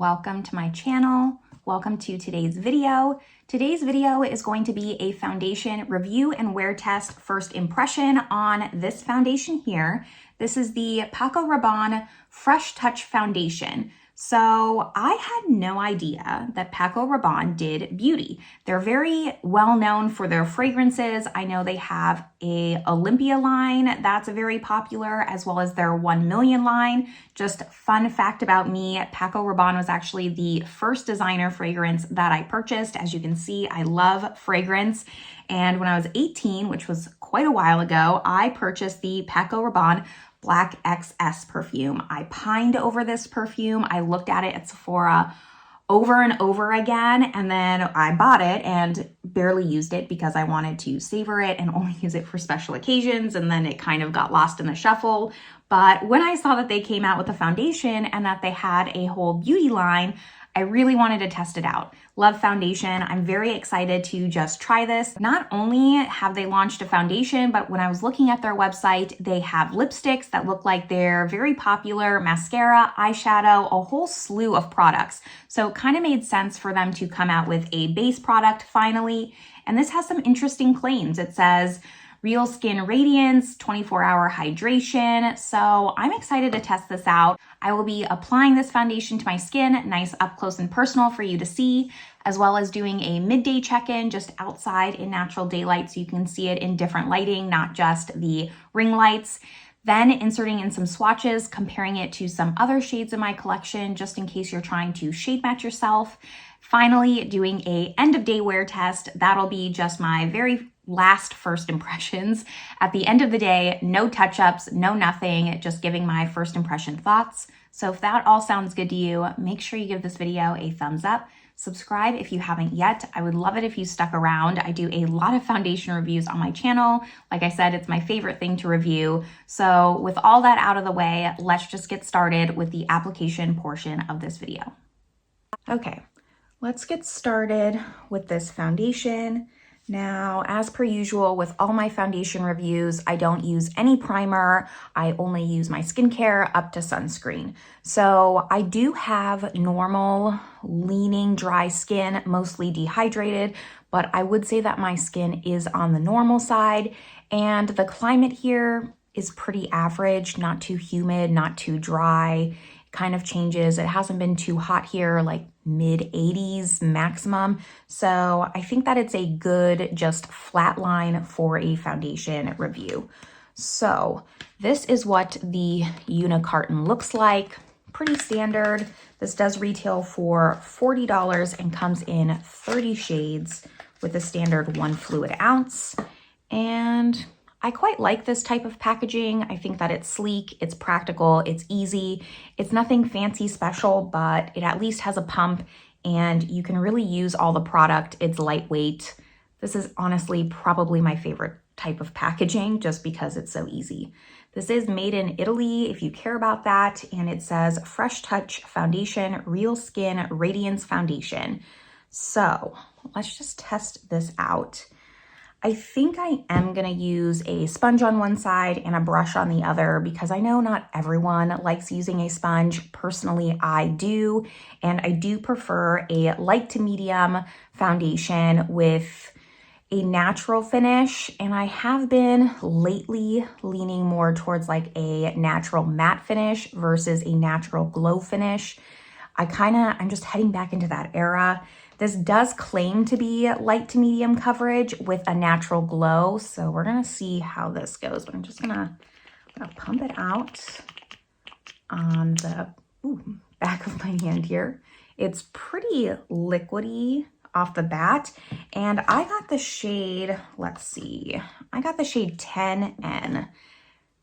welcome to my channel. Welcome to today's video. Today's video is going to be a foundation review and wear test first impression on this foundation here. This is the PACO Rabanne Fresh Touch Foundation. So I had no idea that PACO Rabanne did beauty. They're very well known for their fragrances. I know they have a Olympia line that's very popular, as well as their 1 million line. Just fun fact about me, PACO Rabanne was actually the first designer fragrance that I purchased. As you can see, I love fragrance. And when I was 18, which was quite a while ago, I purchased the PACO Rabanne Black XS perfume. I pined over this perfume. I looked at it at Sephora over and over again, and then I bought it and barely used it because I wanted to savor it and only use it for special occasions, and then it kind of got lost in the shuffle. But when I saw that they came out with a foundation and that they had a whole beauty line, I really wanted to test it out. Love foundation. I'm very excited to just try this. Not only have they launched a foundation, but when I was looking at their website, they have lipsticks that look like they're very popular, mascara, eyeshadow, a whole slew of products. So it kind of made sense for them to come out with a base product finally. And this has some interesting claims. It says, real skin radiance, 24-hour hydration. So I'm excited to test this out. I will be applying this foundation to my skin, nice up close and personal for you to see, as well as doing a midday check-in just outside in natural daylight so you can see it in different lighting, not just the ring lights. Then inserting in some swatches, comparing it to some other shades in my collection, just in case you're trying to shade match yourself. Finally, doing a end of day wear test. That'll be just my very last first impressions. At the end of the day, no touch-ups, no nothing, just giving my first impression thoughts. So if that all sounds good to you, make sure you give this video a thumbs up. Subscribe if you haven't yet. I would love it if you stuck around. I do a lot of foundation reviews on my channel. Like I said, it's my favorite thing to review. So with all that out of the way, let's just get started with the application portion of this video. Okay, let's get started with this foundation. Now, as per usual with all my foundation reviews, I don't use any primer. I only use my skincare up to sunscreen. So I do have normal leaning dry skin, mostly dehydrated, but I would say that my skin is on the normal side, and the climate here is pretty average, not too humid, not too dry. Kind of changes. It hasn't been too hot here, like mid 80s maximum. So I think that it's a good just flat line for a foundation review. So this is what the unicarton looks like. Pretty standard. This does retail for $40 and comes in 30 shades with a standard 1 fluid ounce. And I quite like this type of packaging. I think that it's sleek, it's practical, it's easy. It's nothing fancy special, but it at least has a pump and you can really use all the product. It's lightweight. This is honestly probably my favorite type of packaging just because it's so easy. This is made in Italy if you care about that, and it says Fresh Touch Foundation, Real Skin Radiance Foundation. So let's just test this out. I think I am gonna use a sponge on one side and a brush on the other because I know not everyone likes using a sponge. Personally, I do, and I do prefer a light to medium foundation with a natural finish, and I have been lately leaning more towards like a natural matte finish versus a natural glow finish. I'm just heading back into that era. This does claim to be light to medium coverage with a natural glow. So we're gonna see how this goes, but I'm just gonna pump it out on the back of my hand here. It's pretty liquidy off the bat. And I got the shade, let's see, I got the shade 10N.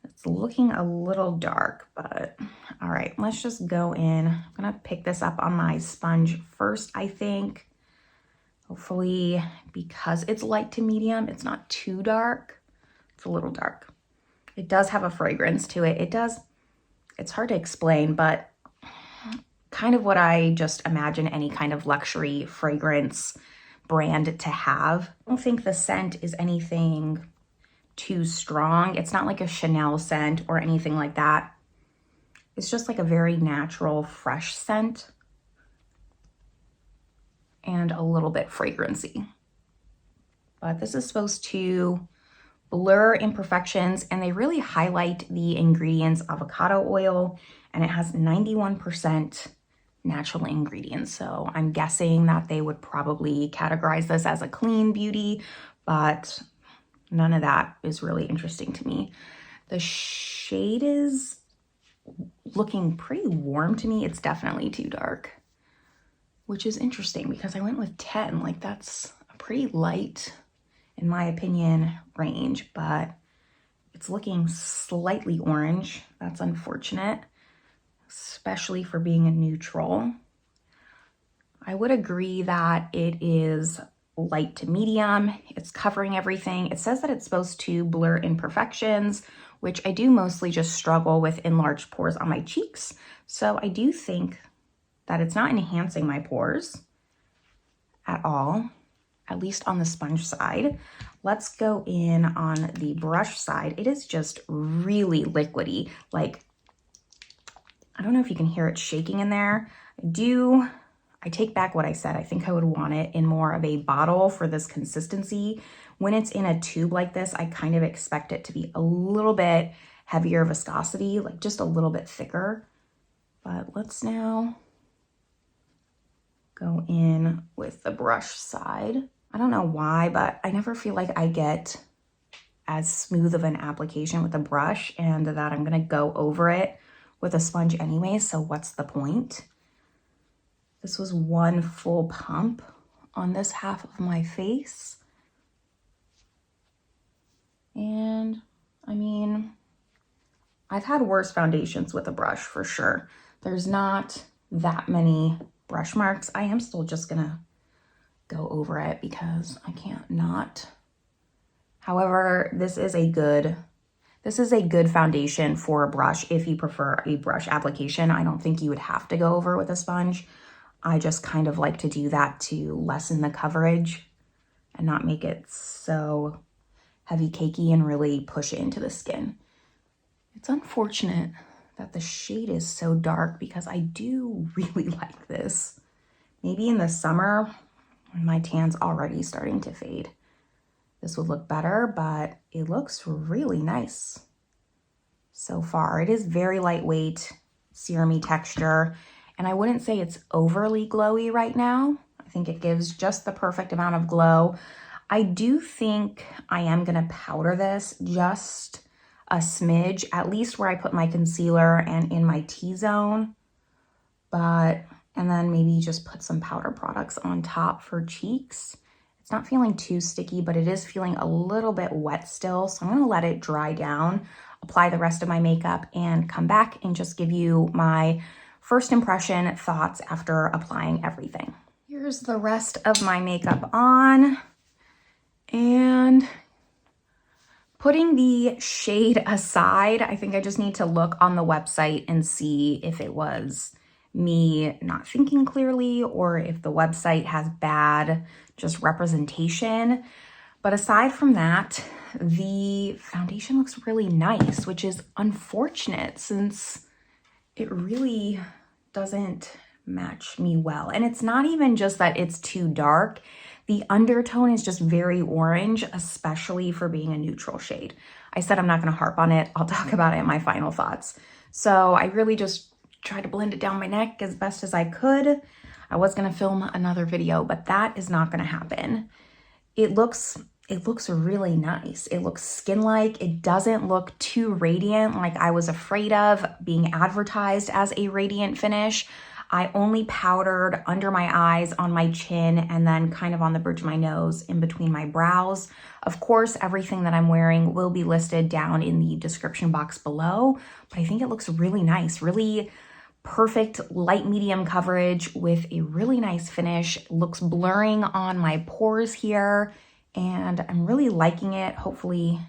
It's looking a little dark, but all right, let's just go in. I'm gonna pick this up on my sponge first, I think. Hopefully, because it's light to medium, it's not too dark. It's a little dark. It does have a fragrance to it. It's hard to explain, but kind of what I just imagine any kind of luxury fragrance brand to have. I don't think the scent is anything too strong. It's not like a Chanel scent or anything like that. It's just like a very natural, fresh scent. and a little bit fragrancy. But this is supposed to blur imperfections, and they really highlight the ingredients: avocado oil, and it has 91% natural ingredients. So I'm guessing that they would probably categorize this as a clean beauty, but none of that is really interesting to me. The shade is looking pretty warm to me. It's definitely too dark, which is interesting because I went with 10. Like, that's a pretty light, in my opinion, range, but it's looking slightly orange. That's unfortunate, especially for being a neutral. I would agree that it is light to medium. It's covering everything. It says that it's supposed to blur imperfections, which I do mostly just struggle with enlarged pores on my cheeks. So I do think that it's not enhancing my pores at all, at least on the sponge side. Let's go in on the brush side. It is just really liquidy. Like, I don't know if you can hear it shaking in there. I take back what I said. I think I would want it in more of a bottle for this consistency. When it's in a tube like this, I kind of expect it to be a little bit heavier viscosity, like just a little bit thicker. But let's now go in with the brush side. I don't know why, but I never feel like I get as smooth of an application with a brush, and that I'm gonna go over it with a sponge anyway, so what's the point? This was one full pump on this half of my face. And I mean, I've had worse foundations with a brush for sure. There's not that many brush marks. I am still just gonna go over it because I can't not. However, this is a good foundation for a brush if you prefer a brush application. I don't think you would have to go over with a sponge. I just kind of like to do that to lessen the coverage and not make it so heavy cakey and really push it into the skin. It's unfortunate that the shade is so dark because I do really like this. Maybe in the summer when my tan's already starting to fade, this would look better, but it looks really nice so far. It is very lightweight, serum-y texture, and I wouldn't say it's overly glowy right now. I think it gives just the perfect amount of glow. I do think I am gonna powder this just a smidge, at least where I put my concealer and in my T-zone, and then maybe just put some powder products on top for cheeks. It's not feeling too sticky, but it is feeling a little bit wet still, so I'm gonna let it dry down, apply the rest of my makeup, and come back and just give you my first impression thoughts after applying everything. Here's the rest of my makeup on, and putting the shade aside, I think I just need to look on the website and see if it was me not thinking clearly or if the website has bad just representation. But aside from that, the foundation looks really nice, which is unfortunate since it really doesn't match me well. And it's not even just that it's too dark. The undertone is just very orange, especially for being a neutral shade. I said I'm not gonna harp on it. I'll talk about it in my final thoughts. So I really just tried to blend it down my neck as best as I could. I was gonna film another video, but that is not gonna happen. It looks really nice. It looks skin-like. It doesn't look too radiant like I was afraid of being advertised as a radiant finish. I only powdered under my eyes, on my chin, and then kind of on the bridge of my nose in between my brows. Of course, everything that I'm wearing will be listed down in the description box below, but I think it looks really nice, really perfect light medium coverage with a really nice finish. It looks blurring on my pores here, and I'm really liking it. Hopefully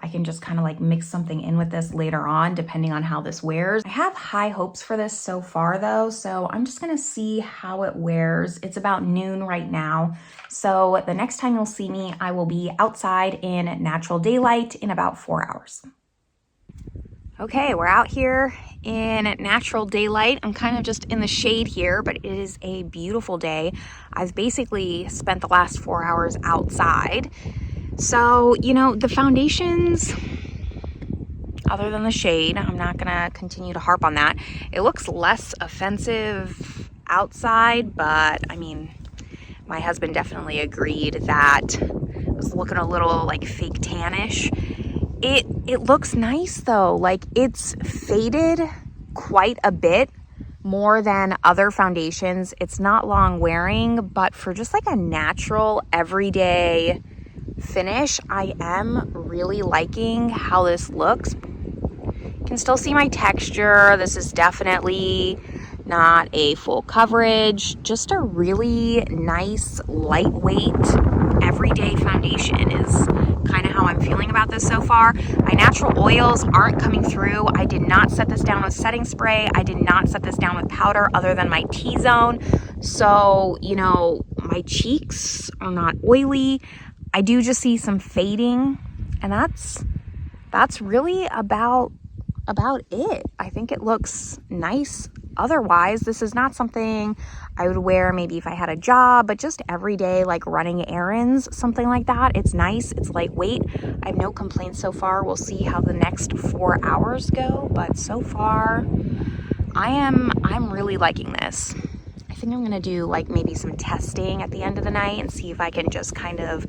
I can just kind of like mix something in with this later on, depending on how this wears. I have high hopes for this so far though, so I'm just gonna see how it wears. It's about noon right now, so the next time you'll see me, I will be outside in natural daylight in about 4 hours. Okay, we're out here in natural daylight. I'm kind of just in the shade here, but it is a beautiful day. I've basically spent the last 4 hours outside. So, you know, the foundations, other than the shade, I'm not gonna continue to harp on that. It looks less offensive outside, but I mean, my husband definitely agreed that it was looking a little like fake tannish. It looks nice though. Like, it's faded quite a bit more than other foundations. It's not long wearing, but for just like a natural everyday finish, I am really liking how this looks. You can still see my texture. This is definitely not a full coverage, just a really nice, lightweight, everyday foundation is kind of how I'm feeling about this so far. My natural oils aren't coming through. I did not set this down with setting spray. I did not set this down with powder other than my T-zone. So, you know, my cheeks are not oily. I do just see some fading, and that's really about it. I think it looks nice. Otherwise, this is not something I would wear maybe if I had a job, but just every day, like running errands, something like that. It's nice. It's lightweight. I have no complaints so far. We'll see how the next 4 hours go, but so far I'm really liking this. I think I'm gonna do like maybe some testing at the end of the night and see if I can just kind of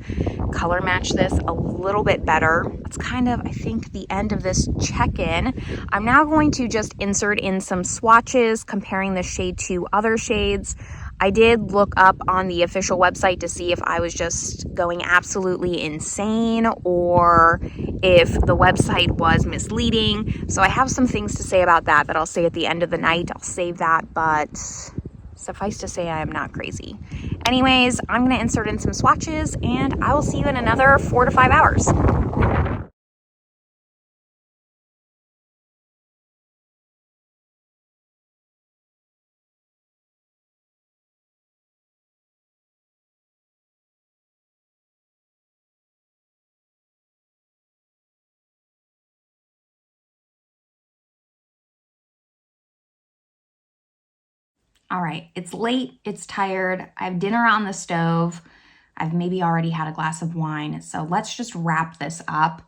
color match this a little bit better. That's kind of, I think, the end of this check-in. I'm now going to just insert in some swatches comparing this shade to other shades. I did look up on the official website to see if I was just going absolutely insane or if the website was misleading. So I have some things to say about that I'll say at the end of the night. I'll save that, but suffice to say, I am not crazy. Anyways, I'm gonna insert in some swatches and I will see you in another 4 to 5 hours. All right, it's late, it's tired. I have dinner on the stove. I've maybe already had a glass of wine. So let's just wrap this up.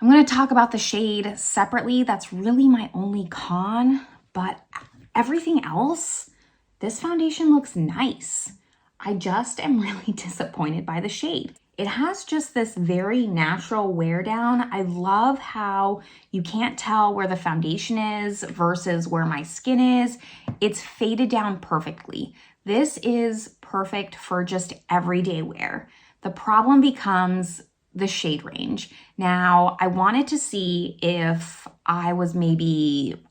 I'm gonna talk about the shade separately. That's really my only con, but everything else, this foundation looks nice. I just am really disappointed by the shade. It has just this very natural wear down. I love how you can't tell where the foundation is versus where my skin is. It's faded down perfectly. This is perfect for just everyday wear. The problem becomes the shade range. Now, I wanted to see if I was maybe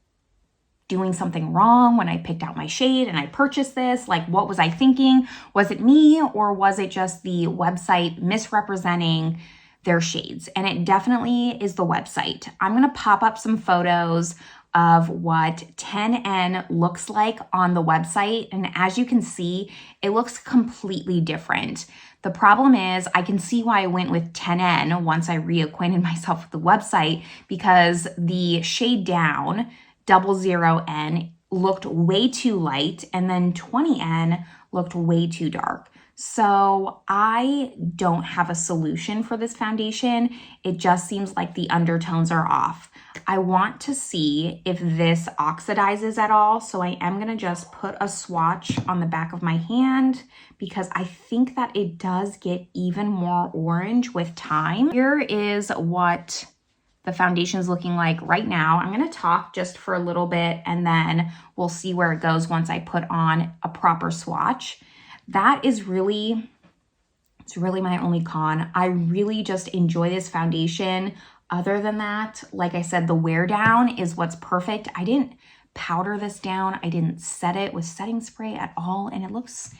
doing something wrong when I picked out my shade and I purchased this. Like, what was I thinking? Was it me, or was it just the website misrepresenting their shades? And it definitely is the website. I'm gonna pop up some photos of what 10N looks like on the website. And as you can see, it looks completely different. The problem is I can see why I went with 10N once I reacquainted myself with the website, because the shade down, 00N, looked way too light, and then 20N looked way too dark. So I don't have a solution for this foundation. It just seems like the undertones are off. I want to see if this oxidizes at all. So I am gonna just put a swatch on the back of my hand because I think that it does get even more orange with time. Here is what the foundation is looking like right now. I'm gonna talk just for a little bit and then we'll see where it goes once I put on a proper swatch. That is really, it's really my only con. I really just enjoy this foundation. Other than that, like I said, the wear down is what's perfect. I didn't powder this down. I didn't set it with setting spray at all, and it looks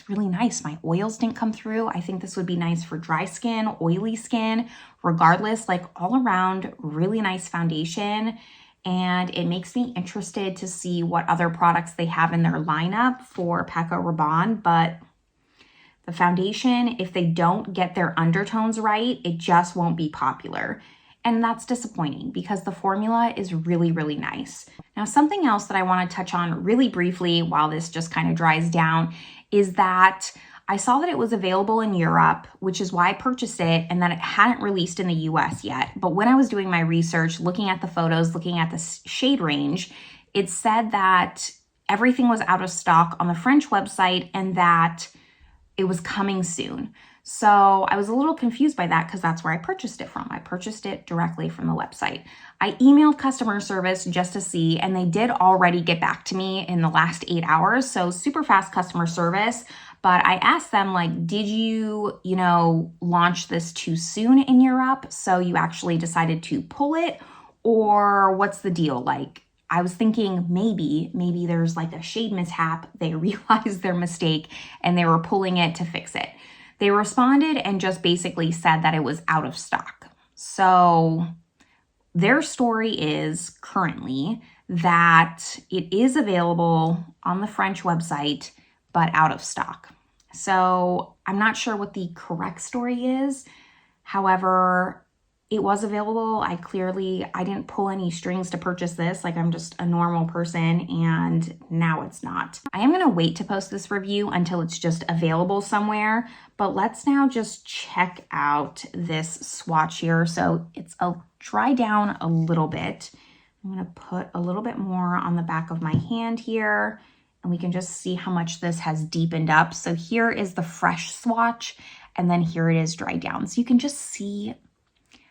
really nice. My oils didn't come through. I think this would be nice for dry skin, oily skin, regardless, like all around, really nice foundation. And it makes me interested to see what other products they have in their lineup for PACO Rabanne. But the foundation, if they don't get their undertones right, it just won't be popular. And that's disappointing because the formula is really, really nice. Now, something else that I want to touch on really briefly while this just kind of dries down is that I saw that it was available in Europe, which is why I purchased it, and that it hadn't released in the US yet. But when I was doing my research, looking at the photos, looking at the shade range, it said that everything was out of stock on the French website and that it was coming soon. So I was a little confused by that because that's where I purchased it from. I purchased it directly from the website. I emailed customer service just to see, and they did already get back to me in the last 8 hours. So super fast customer service. But I asked them, like, did you launch this too soon in Europe? So you actually decided to pull it, or what's the deal? Like, I was thinking maybe there's like a shade mishap. They realized their mistake and they were pulling it to fix it. They responded and just basically said that it was out of stock. So their story is currently that it is available on the French website, but out of stock. So I'm not sure what the correct story is. However, it was available. I didn't pull any strings to purchase this. Like, I'm just a normal person, and now it's not. I am gonna wait to post this review until it's just available somewhere, but let's now just check out this swatch here. So it's a dry down a little bit. I'm gonna put a little bit more on the back of my hand here, and we can just see how much this has deepened up. So here is the fresh swatch, and then here it is dry down. So you can just see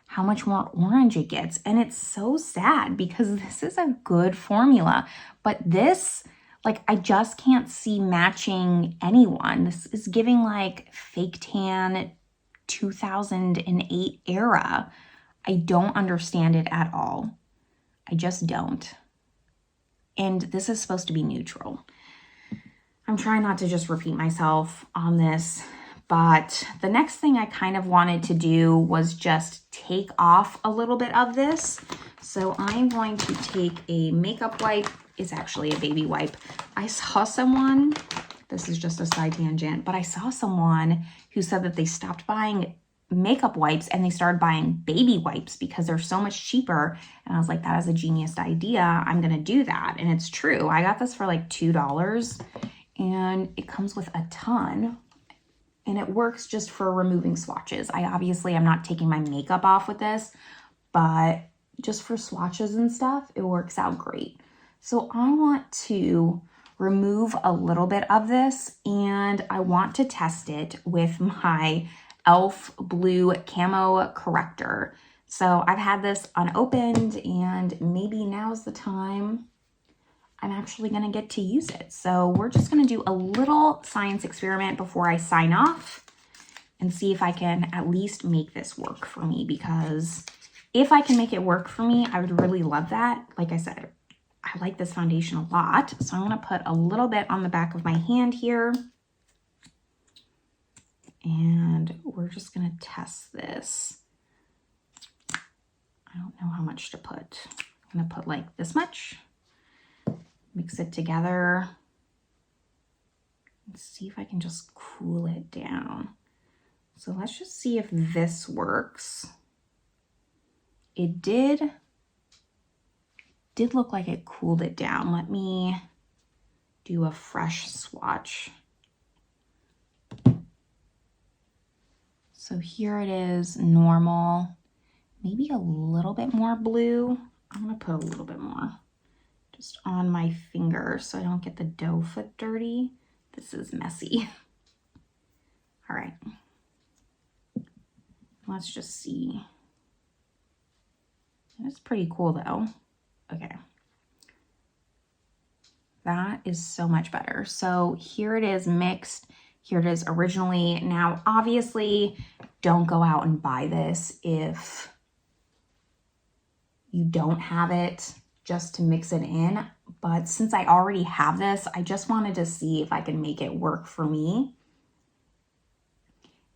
how much more orange it gets. And it's so sad because this is a good formula, but this, like, I just can't see matching anyone. This is giving like fake tan 2008 era. I don't understand it at all. I just don't. And this is supposed to be neutral. I'm trying not to just repeat myself on this, but the next thing I kind of wanted to do was just take off a little bit of this. So I'm going to take a makeup wipe. It's actually a baby wipe. I saw someone, this is just a side tangent, but I saw someone who said that they stopped buying makeup wipes and they started buying baby wipes because they're so much cheaper. And I was like, that is a genius idea. I'm gonna do that. And it's true. I got this for like $2 and it comes with a ton. And it works just for removing swatches. I'm not taking my makeup off with this, but just for swatches and stuff, it works out great. So I want to remove a little bit of this, and I want to test it with my e.l.f. Blue Camo Corrector. So I've had this unopened, and maybe now's the time I'm actually gonna get to use it. So we're just gonna do a little science experiment before I sign off and see if I can at least make this work for me, because if I can make it work for me, I would really love that. Like I said, I like this foundation a lot. So I'm gonna put a little bit on the back of my hand here. And we're just gonna test this. I don't know how much to put. I'm gonna put like this much. Mix it together. Let's see if I can just cool it down. So let's just see if this works. It did look like it cooled it down. Let me do a fresh swatch. So here it is, normal, maybe a little bit more blue. I'm gonna put a little bit more just on my finger so I don't get the dough foot dirty. This is messy. All right, let's just see. It's pretty cool though. Okay. That is so much better. So here it is mixed. Here it is originally. Now, obviously, don't go out and buy this if you don't have it just to mix it in. But since I already have this, I just wanted to see if I can make it work for me.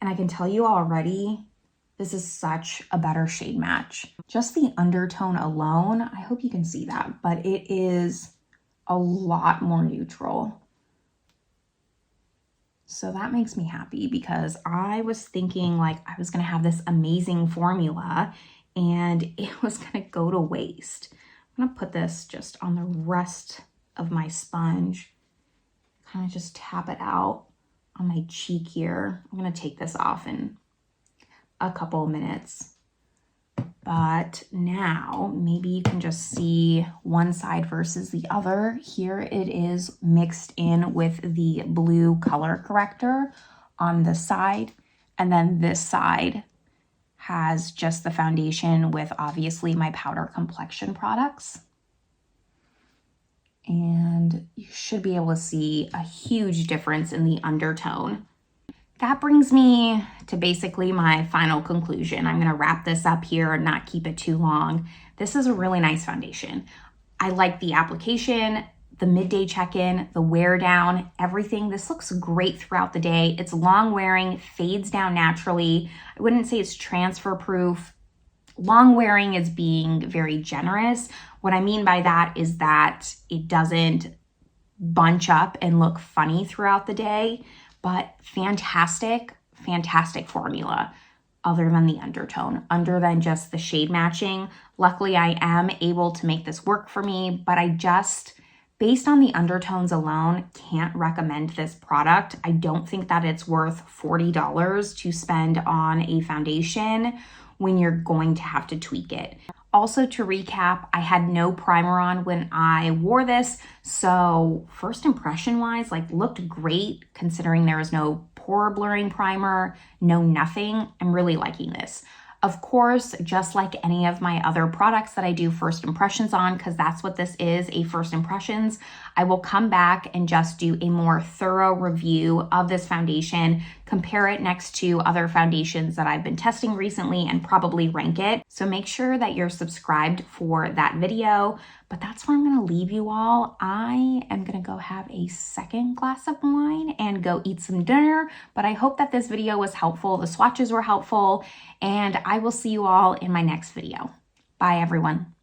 And I can tell you already, this is such a better shade match. Just the undertone alone, I hope you can see that, but it is a lot more neutral. So that makes me happy because I was thinking like I was gonna have this amazing formula and it was gonna go to waste. I'm gonna put this just on the rest of my sponge, kind of just tap it out on my cheek here. I'm gonna take this off in a couple of minutes. But now maybe you can just see one side versus the other. Here it is mixed in with the blue color corrector on this side. And then this side has just the foundation with obviously my powder complexion products. And you should be able to see a huge difference in the undertone. That brings me to basically my final conclusion. I'm gonna wrap this up here and not keep it too long. This is a really nice foundation. I like the application, the midday check-in, the wear down, everything. This looks great throughout the day. It's long wearing, fades down naturally. I wouldn't say it's transfer proof. Long wearing is being very generous. What I mean by that is that it doesn't bunch up and look funny throughout the day. But fantastic, fantastic formula other than the undertone, other than just the shade matching. Luckily, I am able to make this work for me, but I just, based on the undertones alone, can't recommend this product. I don't think that it's worth $40 to spend on a foundation when you're going to have to tweak it. Also, to recap, I had no primer on when I wore this, so first impression wise, like, looked great considering there was no pore blurring primer, no nothing. I'm really liking this. Of course, just like any of my other products that I do first impressions on, because that's what this is, a first impressions, I will come back and just do a more thorough review of this foundation, compare it next to other foundations that I've been testing recently, and probably rank it. So make sure that you're subscribed for that video. But that's where I'm gonna leave you all. I am gonna go have a second glass of wine and go eat some dinner. But I hope that this video was helpful. The swatches were helpful, and I will see you all in my next video. Bye, everyone.